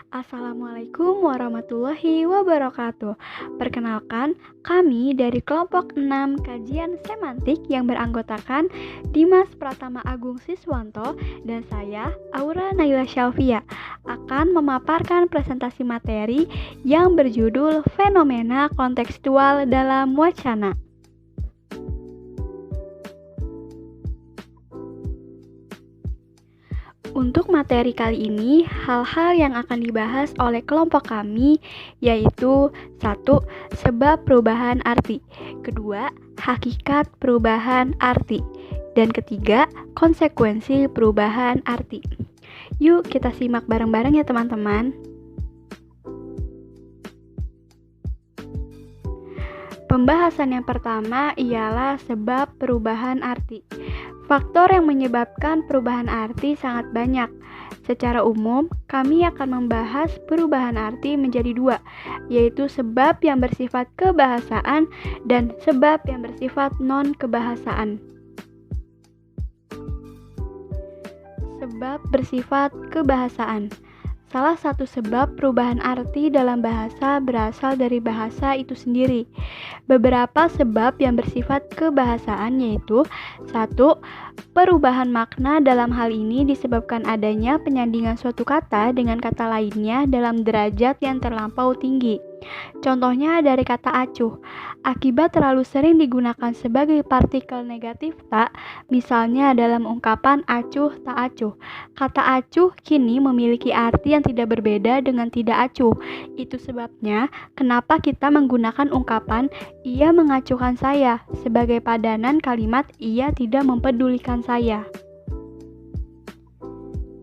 Assalamualaikum warahmatullahi wabarakatuh. Perkenalkan, kami dari kelompok 6 kajian semantik yang beranggotakan Dimas Pratama Agung Siswanto dan saya, Aura Naila Syalfia, akan memaparkan presentasi materi yang berjudul Fenomena Kontekstual dalam Wacana. Untuk materi kali ini, hal-hal yang akan dibahas oleh kelompok kami yaitu 1. Sebab perubahan arti. Kedua, hakikat perubahan arti. Dan ketiga, konsekuensi perubahan arti. Yuk kita simak bareng-bareng ya teman-teman. Pembahasan yang pertama ialah sebab perubahan arti. Faktor yang menyebabkan perubahan arti sangat banyak. Secara umum, kami akan membahas perubahan arti menjadi dua, yaitu sebab yang bersifat kebahasaan dan sebab yang bersifat non-kebahasaan. Sebab bersifat kebahasaan. Salah satu sebab perubahan arti dalam bahasa berasal dari bahasa itu sendiri. Beberapa sebab yang bersifat kebahasaan yaitu 1. Perubahan makna dalam hal ini disebabkan adanya penyandingan suatu kata dengan kata lainnya dalam derajat yang terlampau tinggi. Contohnya dari kata acuh. Akibat terlalu sering digunakan sebagai partikel negatif tak, misalnya dalam ungkapan acuh tak acuh. Kata acuh kini memiliki arti yang tidak berbeda dengan tidak acuh. Itu sebabnya kenapa kita menggunakan ungkapan ia mengacuhkan saya sebagai padanan kalimat ia tidak mempedulikan saya.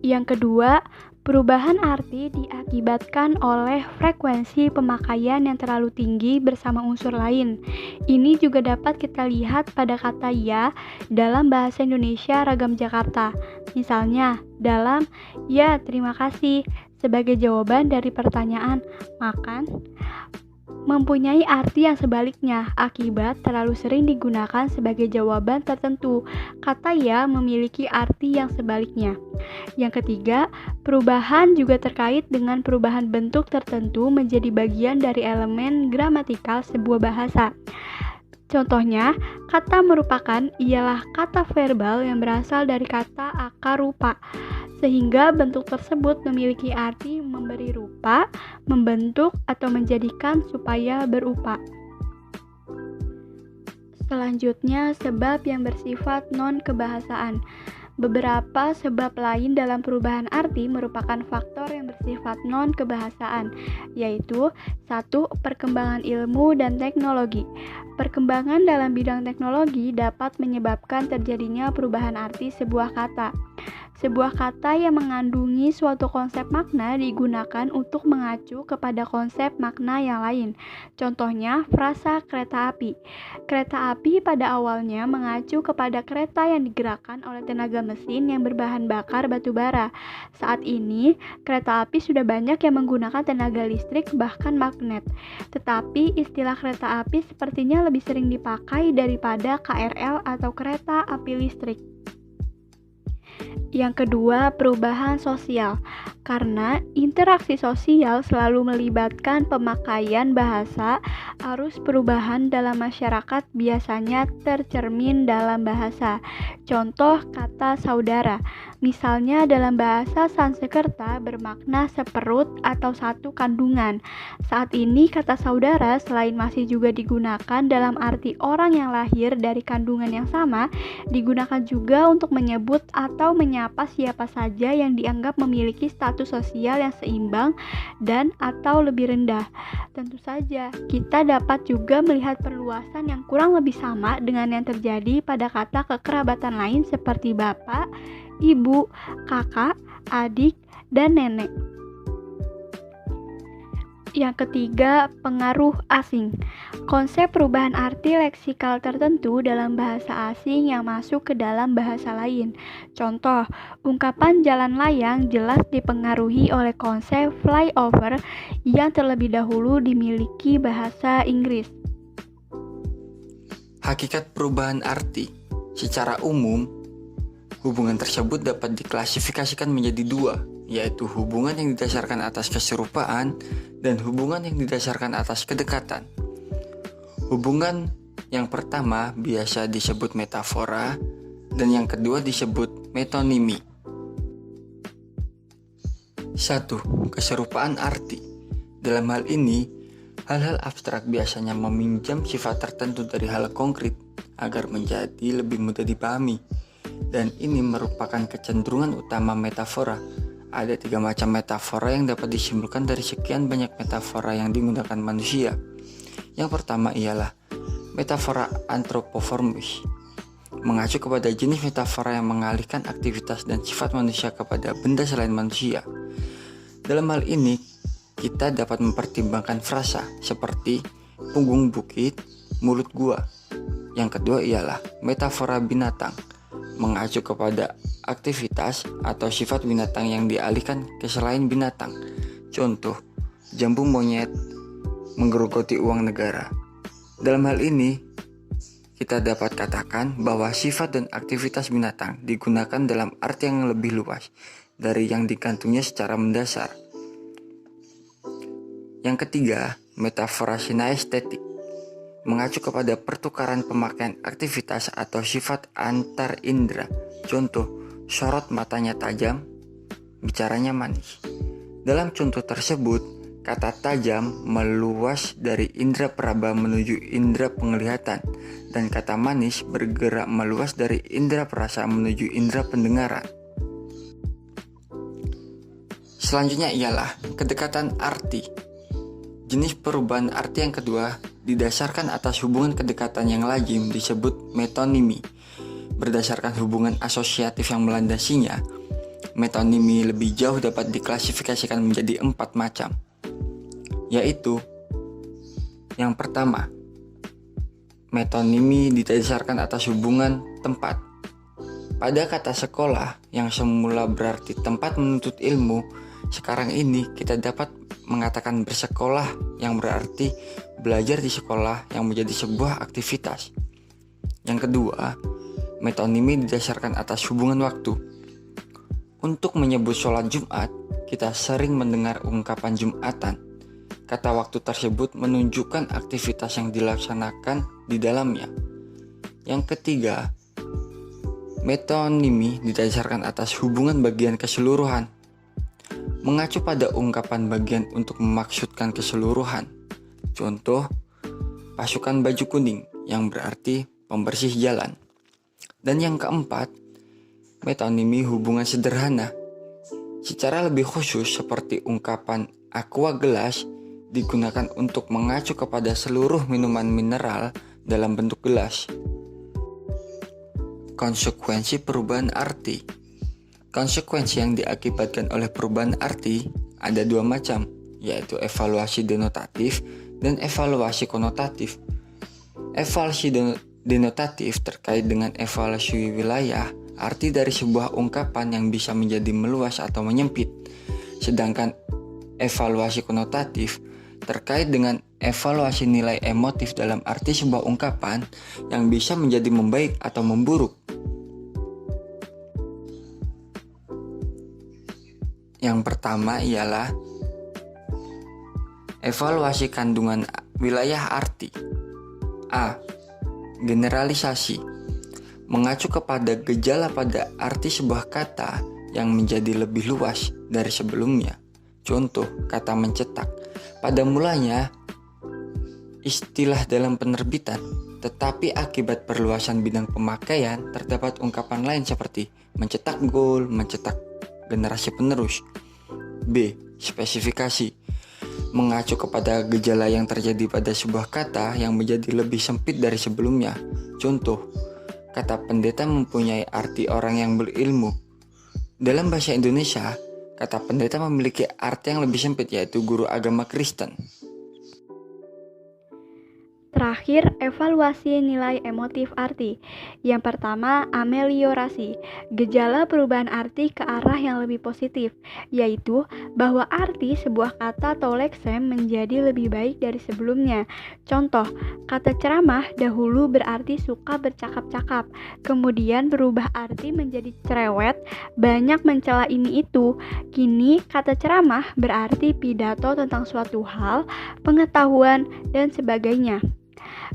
Yang kedua, perubahan arti diakibatkan oleh frekuensi pemakaian yang terlalu tinggi bersama unsur lain. Ini juga dapat kita lihat pada kata ya dalam bahasa Indonesia Ragam Jakarta. Misalnya, dalam ya terima kasih sebagai jawaban dari pertanyaan makan mempunyai arti yang sebaliknya akibat terlalu sering digunakan sebagai jawaban tertentu. Kata ya memiliki arti yang sebaliknya. Yang ketiga, perubahan juga terkait dengan perubahan bentuk tertentu menjadi bagian dari elemen gramatikal sebuah bahasa. Contohnya, kata merupakan ialah kata verbal yang berasal dari kata akar rupa, sehingga bentuk tersebut memiliki arti memberi rupa, membentuk, atau menjadikan supaya berupa. Selanjutnya, sebab yang bersifat non-kebahasaan. Beberapa sebab lain dalam perubahan arti merupakan faktor yang bersifat non-kebahasaan, yaitu 1. Perkembangan ilmu dan teknologi. Perkembangan dalam bidang teknologi dapat menyebabkan terjadinya perubahan arti sebuah kata. Sebuah kata yang mengandungi suatu konsep makna digunakan untuk mengacu kepada konsep makna yang lain. Contohnya, frasa kereta api. Kereta api pada awalnya mengacu kepada kereta yang digerakkan oleh tenaga mesin yang berbahan bakar batu bara. Saat ini, kereta api sudah banyak yang menggunakan tenaga listrik bahkan magnet. Tetapi istilah kereta api sepertinya lebih sering dipakai daripada KRL atau kereta api listrik. Yang kedua, perubahan sosial. Karena interaksi sosial selalu melibatkan pemakaian bahasa, arus perubahan dalam masyarakat biasanya tercermin dalam bahasa. Contoh kata saudara. Misalnya dalam bahasa Sanskerta bermakna seperut atau satu kandungan. Saat ini kata saudara selain masih juga digunakan dalam arti orang yang lahir dari kandungan yang sama, digunakan juga untuk menyebut atau menyapa siapa saja yang dianggap memiliki status sosial yang seimbang dan atau lebih rendah. Tentu saja, kita dapat juga melihat perluasan yang kurang lebih sama dengan yang terjadi pada kata kekerabatan lain seperti bapak, ibu, kakak, adik, dan nenek. Yang ketiga, pengaruh asing. Konsep perubahan arti leksikal tertentu dalam bahasa asing yang masuk ke dalam bahasa lain. Contoh, ungkapan jalan layang jelas dipengaruhi oleh konsep flyover yang terlebih dahulu dimiliki bahasa Inggris. Hakikat perubahan arti. Secara umum, hubungan tersebut dapat diklasifikasikan menjadi dua, yaitu hubungan yang didasarkan atas keserupaan dan hubungan yang didasarkan atas kedekatan. Hubungan yang pertama biasa disebut metafora dan yang kedua disebut metonimi. 1. Keserupaan arti. Dalam hal ini, hal-hal abstrak biasanya meminjam sifat tertentu dari hal konkret agar menjadi lebih mudah dipahami. Dan ini merupakan kecenderungan utama metafora. Ada 3 macam metafora yang dapat disimpulkan dari sekian banyak metafora yang digunakan manusia. Yang pertama ialah metafora anthropomorphic, mengacu kepada jenis metafora yang mengalihkan aktivitas dan sifat manusia kepada benda selain manusia. Dalam hal ini, kita dapat mempertimbangkan frasa seperti punggung bukit, mulut gua. Yang kedua ialah metafora binatang, mengacu kepada aktivitas atau sifat binatang yang dialihkan ke selain binatang. Contoh, jambu monyet menggerogoti uang negara. Dalam hal ini, kita dapat katakan bahwa sifat dan aktivitas binatang digunakan dalam arti yang lebih luas dari yang digantungnya secara mendasar. Yang ketiga, metafora sinestetik, mengacu kepada pertukaran pemakaian aktivitas atau sifat antar indera. Contoh, sorot matanya tajam, bicaranya manis. Dalam contoh tersebut, kata tajam meluas dari indera peraba menuju indera penglihatan, dan kata manis bergerak meluas dari indera perasa menuju indera pendengaran. Selanjutnya ialah kedekatan arti. Jenis perubahan arti yang kedua didasarkan atas hubungan kedekatan yang lazim disebut metonimi. Berdasarkan hubungan asosiatif yang melandasinya, metonimi lebih jauh dapat diklasifikasikan menjadi 4 macam, yaitu yang pertama, metonimi didasarkan atas hubungan tempat. Pada kata sekolah yang semula berarti tempat menuntut ilmu, sekarang ini kita dapat mengatakan bersekolah yang berarti belajar di sekolah yang menjadi sebuah aktivitas. Yang kedua, metonimi didasarkan atas hubungan waktu. Untuk menyebut sholat Jumat, kita sering mendengar ungkapan Jumatan. Kata waktu tersebut menunjukkan aktivitas yang dilaksanakan di dalamnya. Yang ketiga, metonimi didasarkan atas hubungan bagian keseluruhan, mengacu pada ungkapan bagian untuk memaksudkan keseluruhan. Contoh, pasukan baju kuning yang berarti pembersih jalan. Dan yang keempat, metonimi hubungan sederhana. Secara lebih khusus seperti ungkapan aqua gelas digunakan untuk mengacu kepada seluruh minuman mineral dalam bentuk gelas. Konsekuensi perubahan arti. Konsekuensi yang diakibatkan oleh perubahan arti ada 2 macam, yaitu evaluasi denotatif dan evaluasi konotatif. Evaluasi denotatif terkait dengan evaluasi wilayah, arti dari sebuah ungkapan yang bisa menjadi meluas atau menyempit. Sedangkan evaluasi konotatif terkait dengan evaluasi nilai emotif dalam arti sebuah ungkapan yang bisa menjadi membaik atau memburuk. Yang pertama ialah evaluasi kandungan wilayah arti. A. Generalisasi, mengacu kepada gejala pada arti sebuah kata yang menjadi lebih luas dari sebelumnya. Contoh, kata mencetak. Pada mulanya istilah dalam penerbitan, tetapi akibat perluasan bidang pemakaian terdapat ungkapan lain seperti mencetak gol, mencetak generasi penerus. B. Spesifikasi, mengacu kepada gejala yang terjadi pada sebuah kata yang menjadi lebih sempit dari sebelumnya. Contoh, kata pendeta mempunyai arti orang yang berilmu. Dalam bahasa Indonesia, kata pendeta memiliki arti yang lebih sempit, yaitu guru agama Kristen. Terakhir terakhir, evaluasi nilai emotif arti. Yang pertama, ameliorasi, gejala perubahan arti ke arah yang lebih positif, yaitu bahwa arti sebuah kata atau leksem menjadi lebih baik dari sebelumnya. Contoh, kata ceramah dahulu berarti suka bercakap-cakap, kemudian berubah arti menjadi cerewet, banyak mencela ini itu. Kini, kata ceramah berarti pidato tentang suatu hal, pengetahuan, dan sebagainya.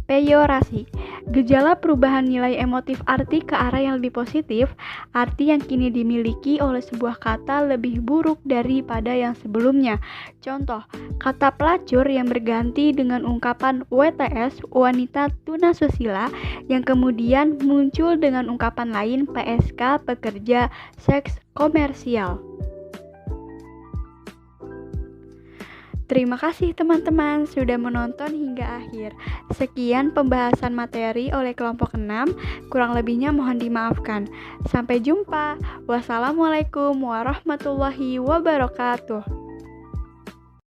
Peyorasi, gejala perubahan nilai emotif arti ke arah yang lebih positif, arti yang kini dimiliki oleh sebuah kata lebih buruk daripada yang sebelumnya. Contoh, kata pelacur yang berganti dengan ungkapan WTS, wanita tunasusila, yang kemudian muncul dengan ungkapan lain PSK, pekerja seks komersial. Terima kasih teman-teman sudah menonton hingga akhir. Sekian pembahasan materi oleh kelompok 6, kurang lebihnya mohon dimaafkan. Sampai jumpa. Wassalamualaikum warahmatullahi wabarakatuh.